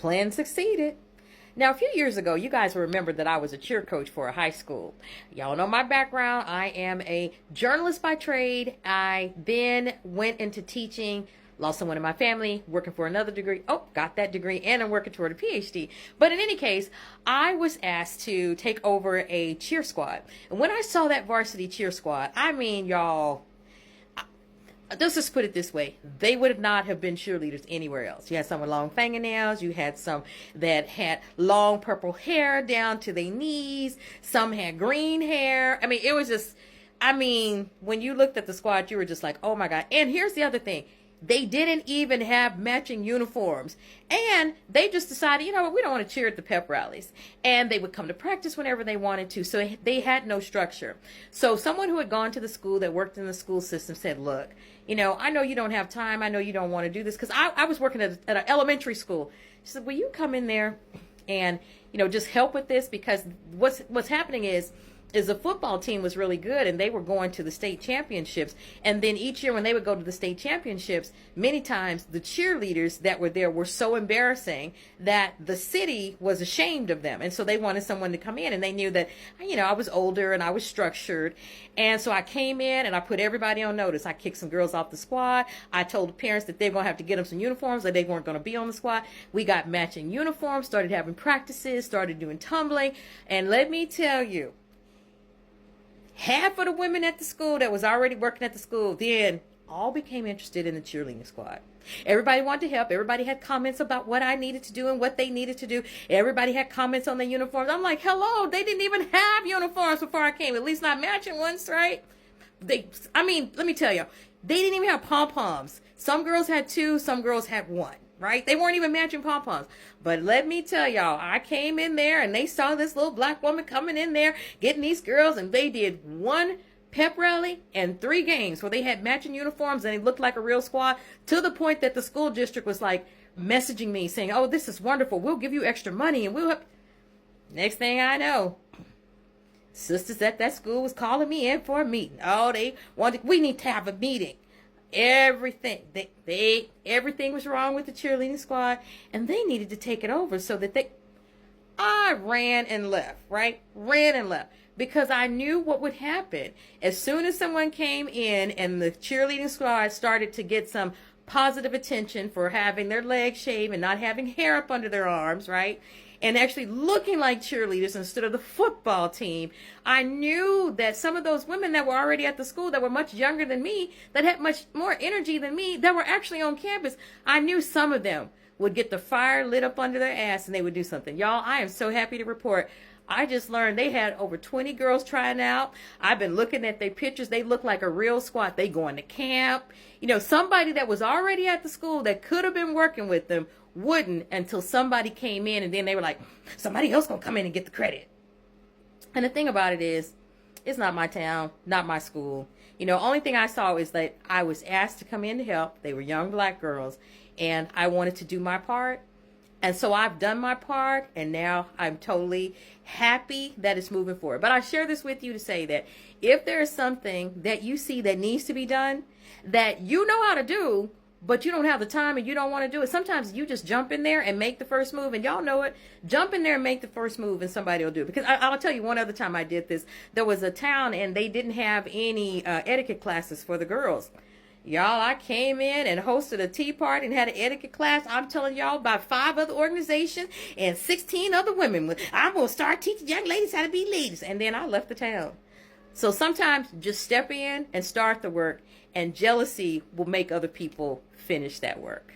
Plan succeeded. Now, a few years ago, you guys will remember that I was a cheer coach for a high school. Y'all know my background. I am a journalist by trade. I then went into teaching, lost someone in my family, working for another degree. Oh, got that degree, and I'm working toward a PhD. But in any case, I was asked to take over a cheer squad. And when I saw that varsity cheer squad, I mean, y'all, let's just put it this way. They would not have been cheerleaders anywhere else. You had some with long fingernails. You had some that had long purple hair down to their knees. Some had green hair. I mean, it was just, when you looked at the squad, you were just like, oh my God. And here's the other thing. They didn't even have matching uniforms. And they just decided, you know what, we don't want to cheer at the pep rallies. And they would come to practice whenever they wanted to. So they had no structure. So someone who had gone to the school, that worked in the school system, said, look, you know, I know you don't have time. I know you don't want to do this. Because I was working at an elementary school. She said, will you come in there and, you know, just help with this? Because what's happening is the football team was really good, and they were going to the state championships. And then each year when they would go to the state championships, many times the cheerleaders that were there were so embarrassing that the city was ashamed of them. And so they wanted someone to come in, and they knew that, you know, I was older and I was structured. And so I came in and I put everybody on notice. I kicked some girls off the squad. I told the parents that they're going to have to get them some uniforms, that they weren't going to be on the squad. We got matching uniforms, started having practices, started doing tumbling. And let me tell you, half of the women at the school that was already working at the school then all became interested in the cheerleading squad. Everybody wanted to help. Everybody had comments about what I needed to do and what they needed to do. Everybody had comments on their uniforms. I'm like, hello, they didn't even have uniforms before I came, at least not matching ones, right? Let me tell you, they didn't even have pom-poms. Some girls had two, some girls had one. Right? They weren't even matching pom-poms. But let me tell y'all, I came in there and they saw this little black woman coming in there, getting these girls, and they did one pep rally and 3 games where they had matching uniforms and they looked like a real squad, to the point that the school district was like messaging me saying, oh, this is wonderful. We'll give you extra money and we'll help. Next thing I know, sisters at that school was calling me in for a meeting. Oh, we need to have a meeting. Everything everything was wrong with the cheerleading squad, and they needed to take it over so that I ran and left, right? Ran and left, because I knew what would happen. As soon as someone came in and the cheerleading squad started to get some positive attention for having their legs shaved and not having hair up under their arms, right? And actually looking like cheerleaders instead of the football team, I knew that some of those women that were already at the school, that were much younger than me, that had much more energy than me, that were actually on campus, I knew some of them would get the fire lit up under their ass and they would do something. Y'all, I am so happy to report, I just learned they had over 20 girls trying out. I've been looking at their pictures. They look like a real squad. They going to camp. You know, somebody that was already at the school that could have been working with them wouldn't, until somebody came in, and then they were like, somebody else gonna come in and get the credit. And the thing about it is, it's not my town, not my school. You know, only thing I saw is that I was asked to come in to help. They were young black girls, and I wanted to do my part. And so I've done my part, and now I'm totally happy that it's moving forward. But I share this with you to say that if there is something that you see that needs to be done, that you know how to do, but you don't have the time and you don't want to do it, sometimes you just jump in there and make the first move. And y'all know it. Jump in there and make the first move, and somebody will do it. Because I'll tell you, one other time I did this, there was a town and they didn't have any etiquette classes for the girls. Y'all, I came in and hosted a tea party and had an etiquette class. I'm telling y'all, about 5 other organizations and 16 other women. I'm going to start teaching young ladies how to be ladies. And then I left the town. So sometimes just step in and start the work, and jealousy will make other people finish that work.